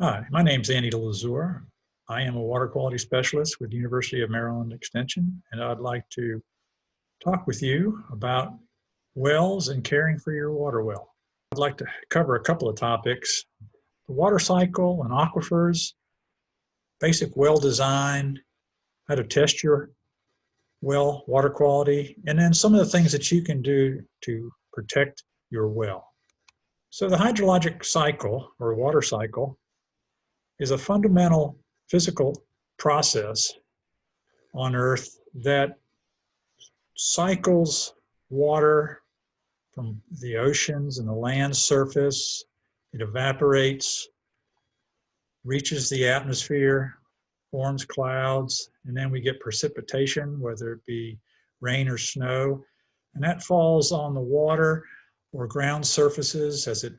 Hi, my name's Andy Lazur. I am a water quality specialist with the University of Maryland Extension, and I'd like to talk with you about wells and caring for your water well. I'd like to cover a couple of topics: the water cycle and aquifers, basic well design, how to test your well water quality, and then some of the things that you can do to protect your well. So the hydrologic cycle or water cycle is a fundamental physical process on Earth that cycles water from the oceans and the land surface. It evaporates, reaches the atmosphere, forms clouds, and then we get precipitation, whether it be rain or snow. And that falls on the water or ground surfaces as it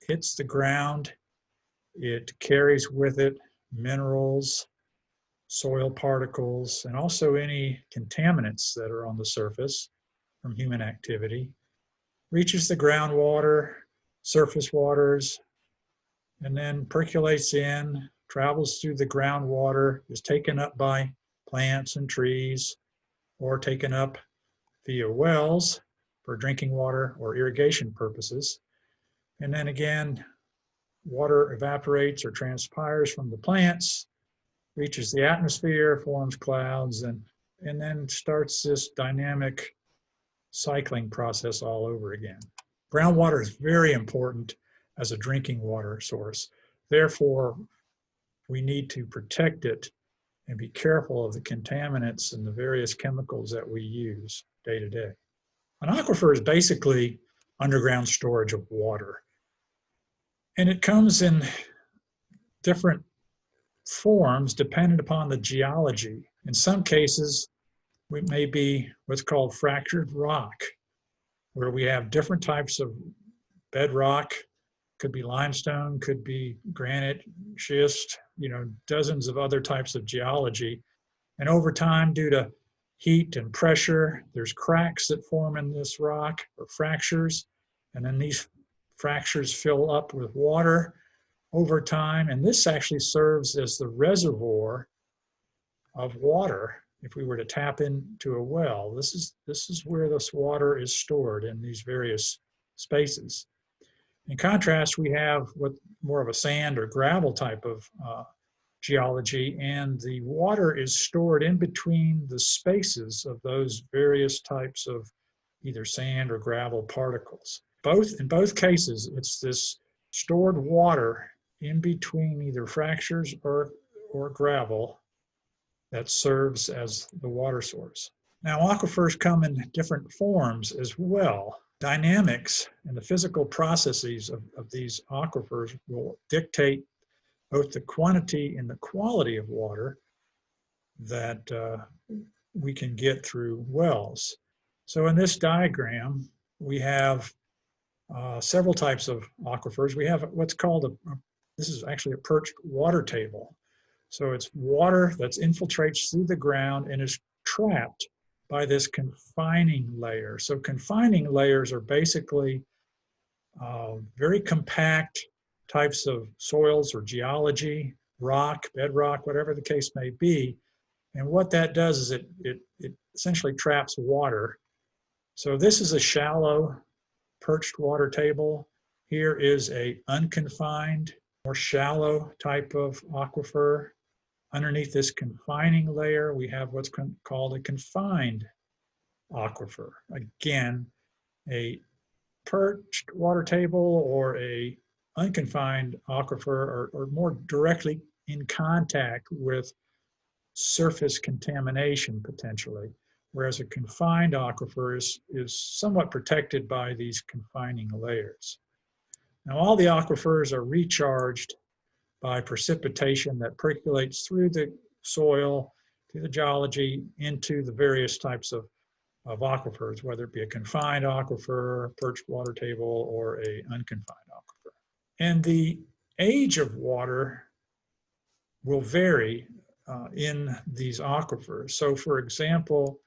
hits the ground. It carries with it minerals, soil particles, and also any contaminants that are on the surface from human activity, reaches the groundwater, surface waters, and then percolates in, travels through the groundwater, is taken up by plants and trees, or taken up via wells for drinking water or irrigation purposes. And then again, water evaporates or transpires from the plants, reaches the atmosphere, forms clouds, and then starts this dynamic cycling process all over again. Groundwater is very important as a drinking water source. Therefore, we need to protect it and be careful of the contaminants and the various chemicals that we use day to day. An aquifer is basically underground storage of water. And it comes in different forms dependent upon the geology. In some cases, it may be what's called fractured rock, where we have different types of bedrock. Could be limestone, could be granite, schist, dozens of other types of geology. And over time, due to heat and pressure, there's cracks that form in this rock, or fractures, and then these fractures fill up with water over time, and this actually serves as the reservoir of water. If we were to tap into a well, this is where this water is stored in these various spaces. In contrast, we have what more of a sand or gravel type of geology, and the water is stored in between the spaces of those various types of either sand or gravel particles. In both cases, it's this stored water in between either fractures or gravel that serves as the water source. Now, aquifers come in different forms as well. Dynamics and the physical processes of these aquifers will dictate both the quantity and the quality of water that we can get through wells. So in this diagram, we have several types of aquifers. We have what's called this is actually a perched water table. So it's water that infiltrates through the ground and is trapped by this confining layer. So confining layers are basically very compact types of soils or geology, rock, bedrock, whatever the case may be. And what that does is it essentially traps water. So this is a shallow perched water table. Here is a unconfined, more shallow type of aquifer. Underneath this confining layer, we have what's called a confined aquifer. Again, a perched water table or a unconfined aquifer are more directly in contact with surface contamination potentially, whereas a confined aquifer is somewhat protected by these confining layers. Now, all the aquifers are recharged by precipitation that percolates through the soil, through the geology, into the various types of aquifers, whether it be a confined aquifer, perched water table, or a unconfined aquifer. And the age of water will vary in these aquifers. So for example,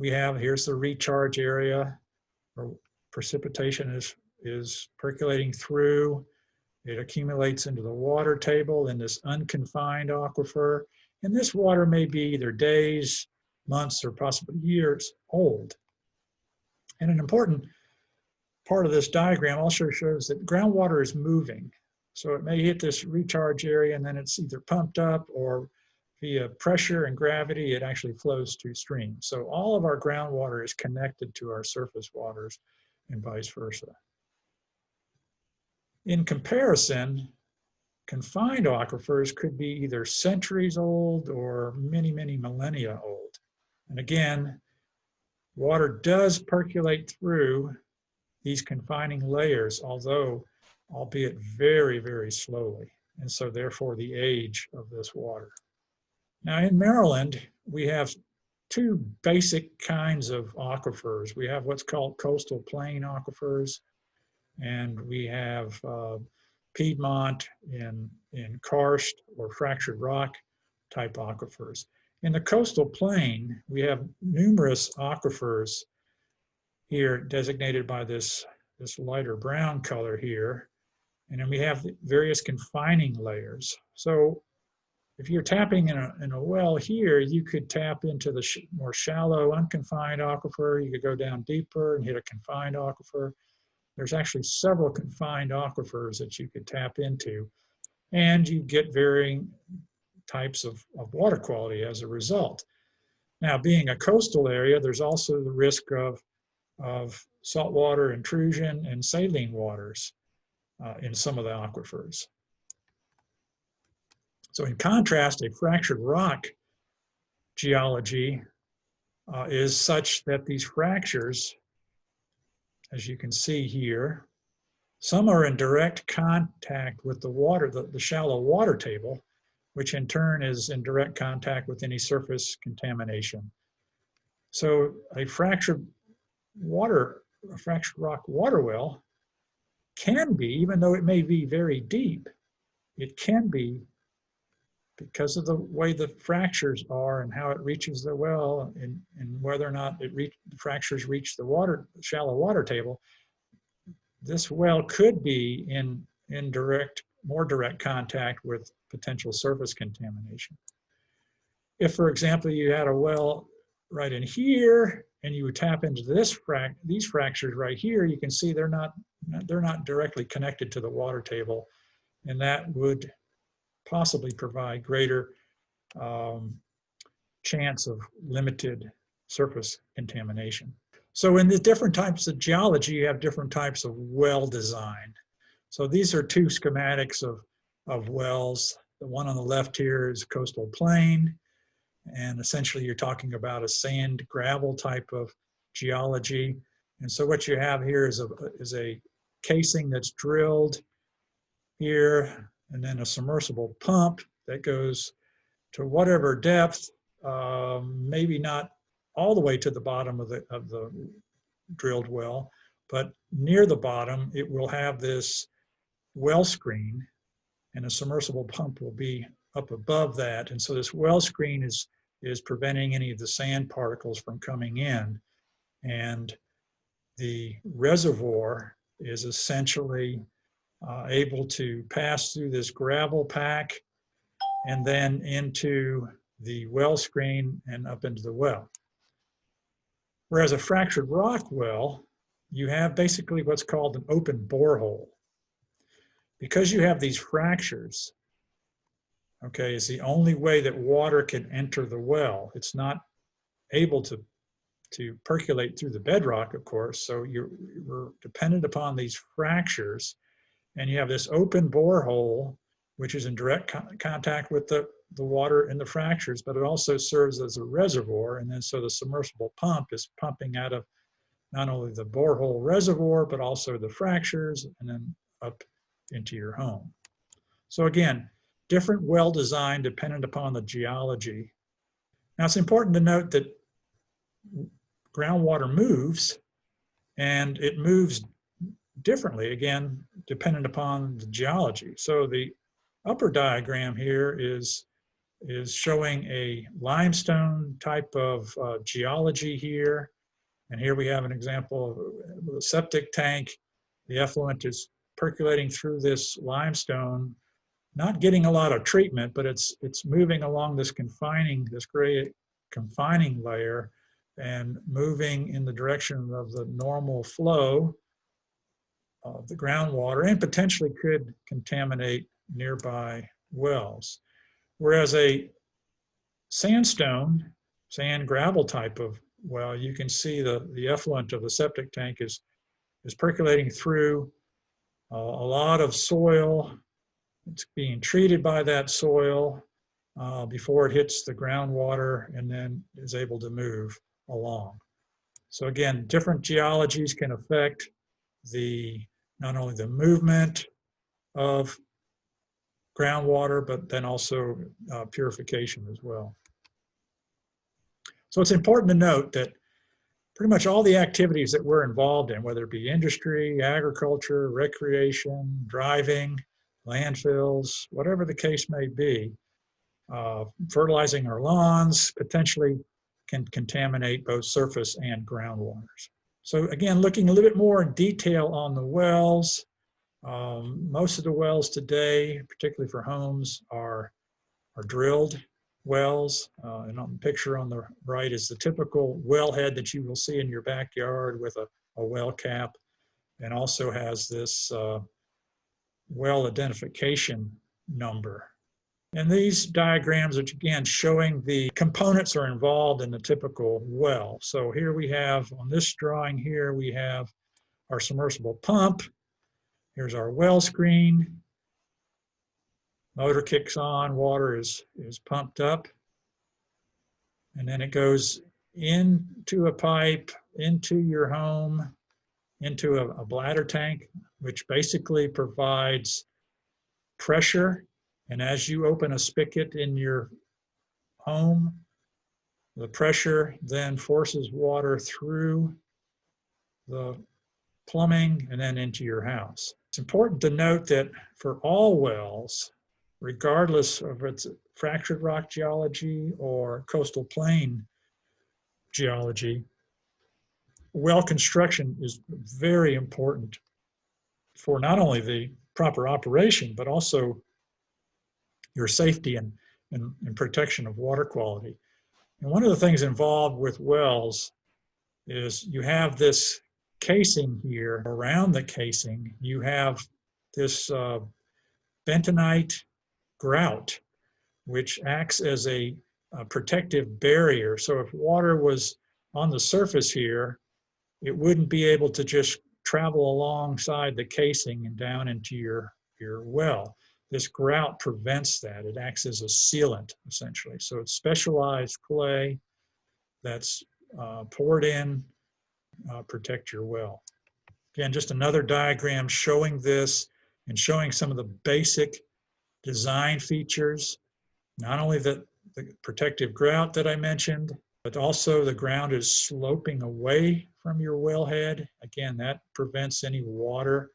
here's the recharge area where precipitation is percolating through. It accumulates into the water table in this unconfined aquifer. And this water may be either days, months, or possibly years old. And an important part of this diagram also shows that groundwater is moving. So it may hit this recharge area and then it's either pumped up or via pressure and gravity, it actually flows to stream. So all of our groundwater is connected to our surface waters and vice versa. In comparison, confined aquifers could be either centuries old or many, many millennia old. And again, water does percolate through these confining layers, although albeit very, very slowly. And so therefore the age of this water. Now in Maryland, we have two basic kinds of aquifers. We have what's called coastal plain aquifers, and we have Piedmont in karst or fractured rock type aquifers. In the coastal plain, we have numerous aquifers here designated by this lighter brown color here. And then we have various confining layers. So if you're tapping in a well here, you could tap into the more shallow, unconfined aquifer. You could go down deeper and hit a confined aquifer. There's actually several confined aquifers that you could tap into, and you get varying types of water quality as a result. Now, being a coastal area, there's also the risk of saltwater intrusion and saline waters in some of the aquifers. So in contrast, a fractured rock geology is such that these fractures, as you can see here, some are in direct contact with the water, the shallow water table, which in turn is in direct contact with any surface contamination. So a fractured rock water well can be, even though it may be very deep, it can be, because of the way the fractures are and how it reaches the well and whether or not the fractures reach the shallow water table, this well could be in more direct contact with potential surface contamination. If, for example, you had a well right in here and you would tap into these fractures right here, you can see they're not directly connected to the water table, and that would possibly provide greater chance of limited surface contamination. So in the different types of geology, you have different types of well design. So these are two schematics of wells. The one on the left here is coastal plain, and essentially you're talking about a sand gravel type of geology. And so what you have here is a casing that's drilled here, and then a submersible pump that goes to whatever depth, maybe not all the way to the bottom of the drilled well, but near the bottom, it will have this well screen, and a submersible pump will be up above that. And so this well screen is preventing any of the sand particles from coming in. And the reservoir is essentially able to pass through this gravel pack and then into the well screen and up into the well. Whereas a fractured rock well, you have basically what's called an open borehole. Because you have these fractures, okay, is the only way that water can enter the well. It's not able to percolate through the bedrock, of course, so we're dependent upon these fractures, and you have this open borehole, which is in direct contact with the water in the fractures, but it also serves as a reservoir, and then so the submersible pump is pumping out of not only the borehole reservoir, but also the fractures, and then up into your home. So again, different well design dependent upon the geology. Now it's important to note that groundwater moves, and it moves differently, again, dependent upon the geology. So the upper diagram here is showing a limestone type of geology here. And here we have an example of a septic tank. The effluent is percolating through this limestone, not getting a lot of treatment, but it's moving along this gray confining layer and moving in the direction of the normal flow of the groundwater, and potentially could contaminate nearby wells. Whereas a sandstone, sand gravel type of well, you can see the effluent of the septic tank is percolating through a lot of soil. It's being treated by that soil before it hits the groundwater and then is able to move along. So again, different geologies can affect not only the movement of groundwater, but then also purification as well. So it's important to note that pretty much all the activities that we're involved in, whether it be industry, agriculture, recreation, driving, landfills, whatever the case may be, fertilizing our lawns potentially can contaminate both surface and groundwaters. So again, looking a little bit more in detail on the wells, most of the wells today, particularly for homes, are drilled wells. And on the picture on the right is the typical wellhead that you will see in your backyard with a well cap, and also has this well identification number. And these diagrams, which again showing the components are involved in the typical well. So here we have, on this drawing here, we have our submersible pump. Here's our well screen. Motor kicks on, water is pumped up. And then it goes into a pipe, into your home, into a bladder tank, which basically provides pressure. And as you open a spigot in your home, the pressure then forces water through the plumbing and then into your house. It's important to note that for all wells, regardless of its fractured rock geology or coastal plain geology, well construction is very important for not only the proper operation, but also your safety and protection of water quality. And one of the things involved with wells is you have this casing here. Around the casing, you have this bentonite grout, which acts as a protective barrier. So if water was on the surface here, it wouldn't be able to just travel alongside the casing and down into your well. This grout prevents that. It acts as a sealant, essentially. So it's specialized clay that's poured in, protect your well. Again, just another diagram showing this and showing some of the basic design features, not only the protective grout that I mentioned, but also the ground is sloping away from your wellhead. Again, that prevents any water,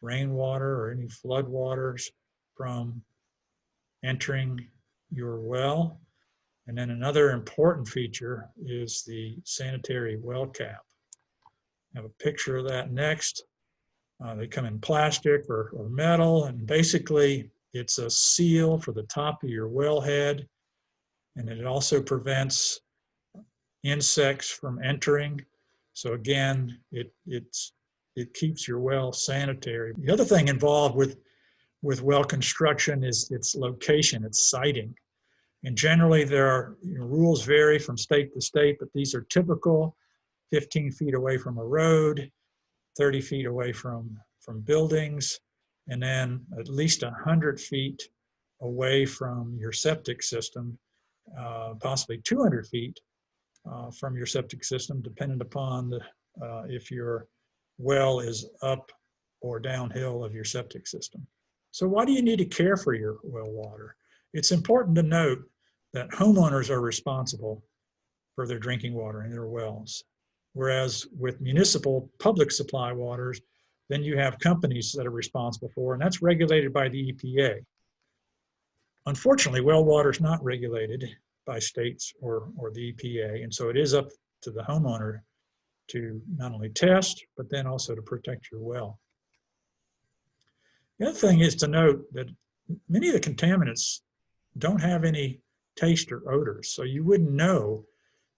rainwater, or any flood waters from entering your well. And then another important feature is the sanitary well cap. I have a picture of that next. They come in plastic or metal, and basically it's a seal for the top of your wellhead, and it also prevents insects from entering. So again, it keeps your well sanitary. The other thing involved with well construction is its location, its siting. And generally there are, rules vary from state to state, but these are typical: 15 feet away from a road, 30 feet away from buildings, and then at least 100 feet away from your septic system, possibly 200 feet from your septic system, depending upon if your well is up or downhill of your septic system. So why do you need to care for your well water? It's important to note that homeowners are responsible for their drinking water in their wells. Whereas with municipal public supply waters, then you have companies that are responsible for, and that's regulated by the EPA. Unfortunately, well water is not regulated by states or the EPA, and so it is up to the homeowner to not only test, but then also to protect your well. The other thing is to note that many of the contaminants don't have any taste or odors, so you wouldn't know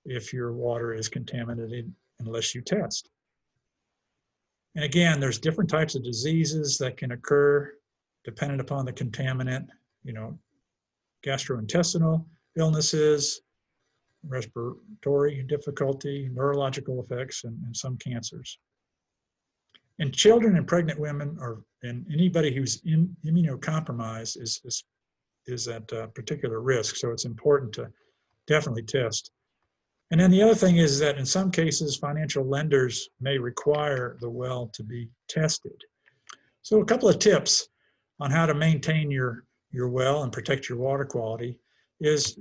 if your water is contaminated unless you test. And again, there's different types of diseases that can occur dependent upon the contaminant, you know, gastrointestinal illnesses, respiratory difficulty, neurological effects, and some cancers. And children and pregnant women and anybody who's immunocompromised is at particular risk. So it's important to definitely test. And then the other thing is that in some cases, financial lenders may require the well to be tested. So a couple of tips on how to maintain your well and protect your water quality is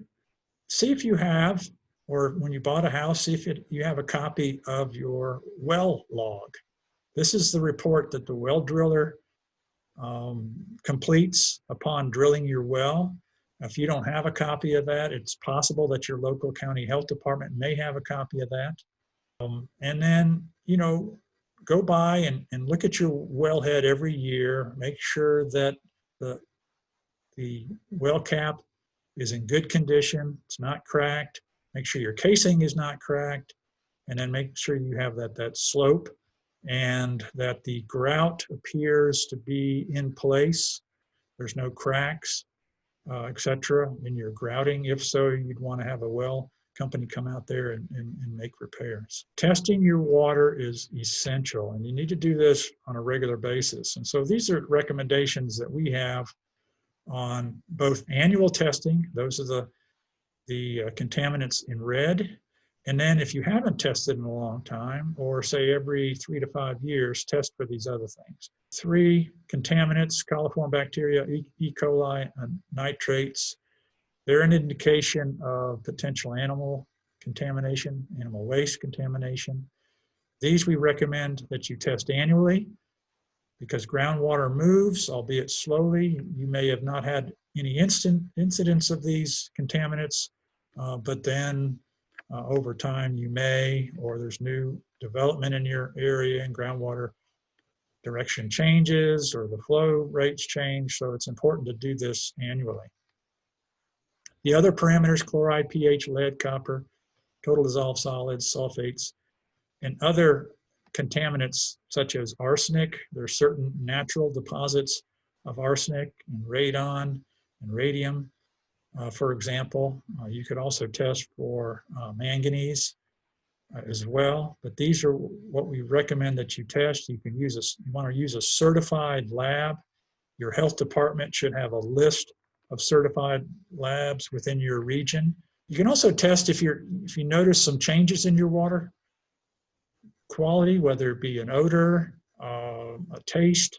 see if you have, or when you bought a house, see if you have a copy of your well log. This is the report that the well driller completes upon drilling your well. If you don't have a copy of that, it's possible that your local county health department may have a copy of that. And then, you know, go by and look at your wellhead every year. Make sure that the well cap is in good condition. It's not cracked. Make sure your casing is not cracked. And then make sure you have that slope and that the grout appears to be in place. There's no cracks, etc. in your grouting. If so, you'd want to have a well company come out there and make repairs. Testing your water is essential, and you need to do this on a regular basis. And so these are recommendations that we have on both annual testing. Those are the contaminants in red. And then if you haven't tested in a long time, or say every 3 to 5 years, test for these other things. 3 contaminants, coliform bacteria, E. coli, and nitrates. They're an indication of potential animal contamination, animal waste contamination. These we recommend that you test annually because groundwater moves, albeit slowly. You may have not had any incidents of these contaminants, but then over time you may, or there's new development in your area and groundwater direction changes or the flow rates change. So it's important to do this annually. The other parameters, chloride, pH, lead, copper, total dissolved solids, sulfates, and other contaminants such as arsenic. There are certain natural deposits of arsenic and radon and radium. For example, you could also test for manganese as well, but these are what we recommend that you test. You want to use a certified lab. Your health department should have a list of certified labs within your region. You can also test if you notice some changes in your water quality, whether it be an odor, a taste.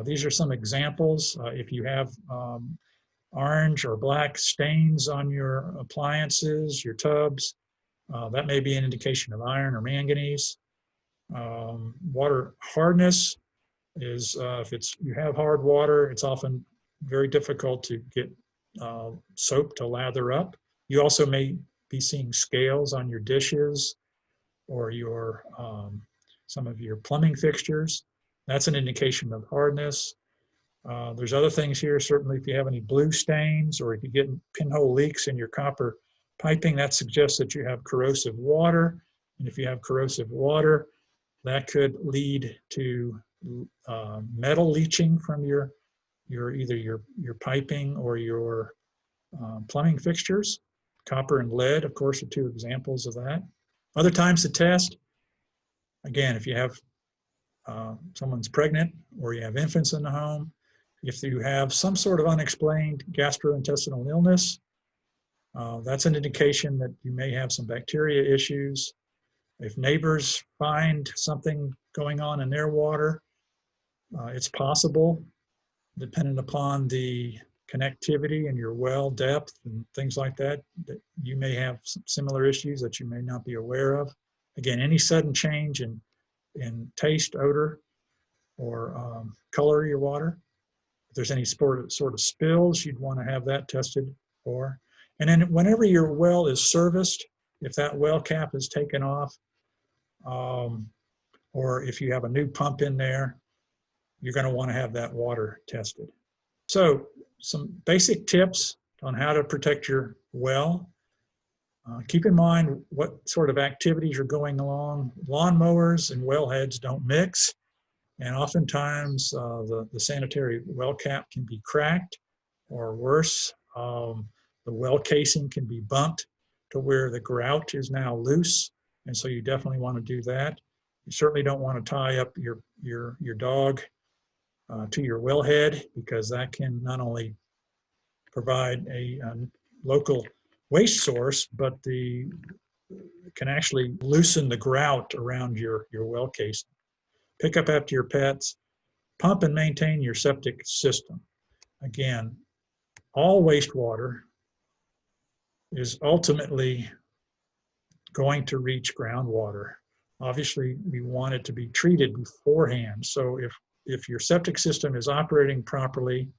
These are some examples. If you have orange or black stains on your appliances, your tubs, that may be an indication of iron or manganese. Water hardness is if you have hard water, it's often very difficult to get soap to lather up. You also may be seeing scales on your dishes or your some of your plumbing fixtures. That's an indication of hardness. There's other things here. Certainly if you have any blue stains or if you get pinhole leaks in your copper piping, that suggests that you have corrosive water. And if you have corrosive water, that could lead to metal leaching from either your piping or your plumbing fixtures. Copper and lead, of course, are 2 examples of that. Other times to test, again, if you have someone's pregnant or you have infants in the home, if you have some sort of unexplained gastrointestinal illness, that's an indication that you may have some bacteria issues. If neighbors find something going on in their water, it's possible, depending upon the connectivity and your well depth and things like that, that you may have some similar issues that you may not be aware of. Again, any sudden change in taste, odor, or color of your water. If there's any sort of spills, you'd want to have that tested for. And then whenever your well is serviced, if that well cap is taken off, or if you have a new pump in there, you're going to want to have that water tested. So some basic tips on how to protect your well. Keep in mind what sort of activities are going along. Lawnmowers and wellheads don't mix, and oftentimes the sanitary well cap can be cracked, or worse, the well casing can be bumped to where the grout is now loose, and so you definitely want to do that. You certainly don't want to tie up your dog to your wellhead, because that can not only provide a local waste source, but can actually loosen the grout around your well casing. Pick up after your pets. Pump and maintain your septic system. Again, all wastewater is ultimately going to reach groundwater. Obviously, we want it to be treated beforehand. So if your septic system is operating properly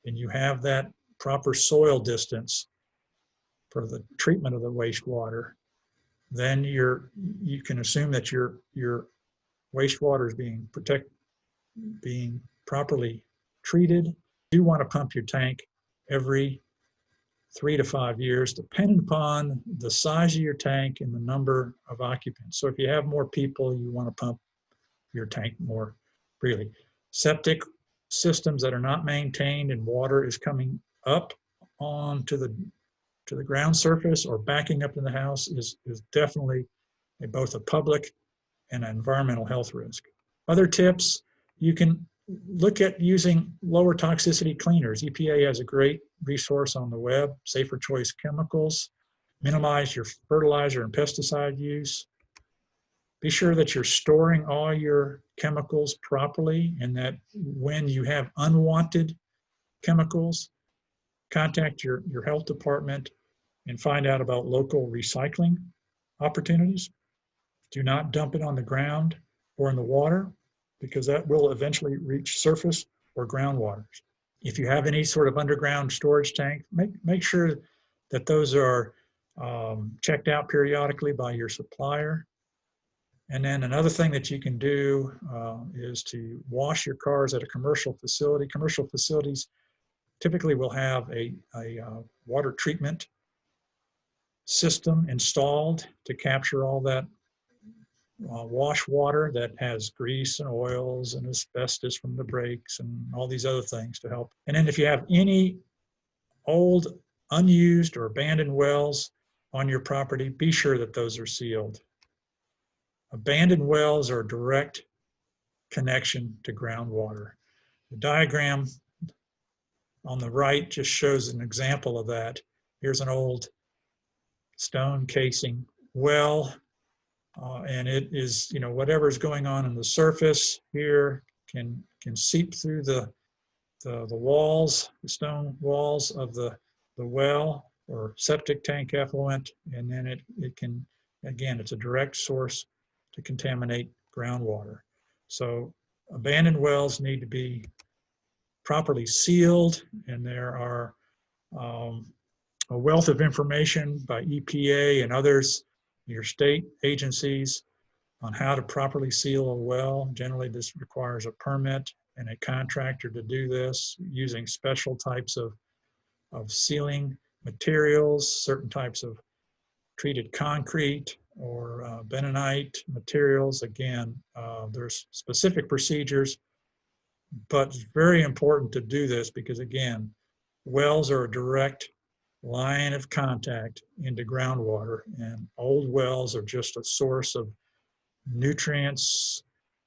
and you have that proper soil distance for the treatment of the wastewater, then you can assume that your wastewater is being properly treated. You do want to pump your tank every 3 to 5 years, depending upon the size of your tank and the number of occupants. So if you have more people, you want to pump your tank more freely. Septic systems that are not maintained and water is coming up onto the ground surface or backing up in the house is definitely both a public and an environmental health risk. Other tips, you can look at using lower toxicity cleaners. EPA has a great resource on the web, Safer Choice Chemicals. Minimize your fertilizer and pesticide use. Be sure that you're storing all your chemicals properly, and that when you have unwanted chemicals, contact your health department and find out about local recycling opportunities. Do not dump it on the ground or in the water, because that will eventually reach surface or groundwater. If you have any sort of underground storage tank, make sure that those are checked out periodically by your supplier. And then another thing that you can do is to wash your cars at a commercial facility. Commercial facilities typically will have a water treatment system installed to capture all that wash water that has grease and oils and asbestos from the brakes and all these other things to help. And then if you have any old, unused, or abandoned wells on your property, be sure that those are sealed. Abandoned wells are a direct connection to groundwater. The diagram on the right just shows an example of that. Here's an old stone casing well. And it is, whatever is going on in the surface here can seep through the walls, the stone walls of the well or septic tank effluent, and then it can, again, it's a direct source to contaminate groundwater. So abandoned wells need to be properly sealed, and there are a wealth of information by EPA and others, your state agencies, on how to properly seal a well. Generally, this requires a permit and a contractor to do this using special types of sealing materials, certain types of treated concrete or bentonite materials. Again, there's specific procedures, but it's very important to do this because, again, wells are a direct line of contact into groundwater, and old wells are just a source of nutrients,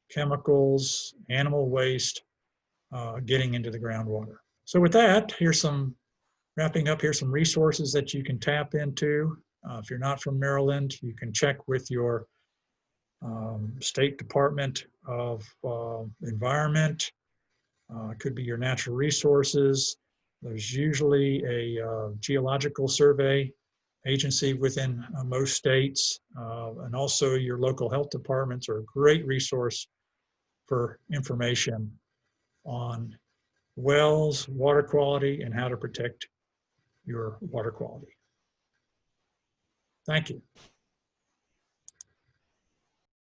chemicals, animal waste getting into the groundwater. So with that, wrapping up, here's some resources that you can tap into. If you're not from Maryland, you can check with your State Department of Environment. It could be your natural resources. There's usually a geological survey agency within most states, and also your local health departments are a great resource for information on wells, water quality, and how to protect your water quality. Thank you.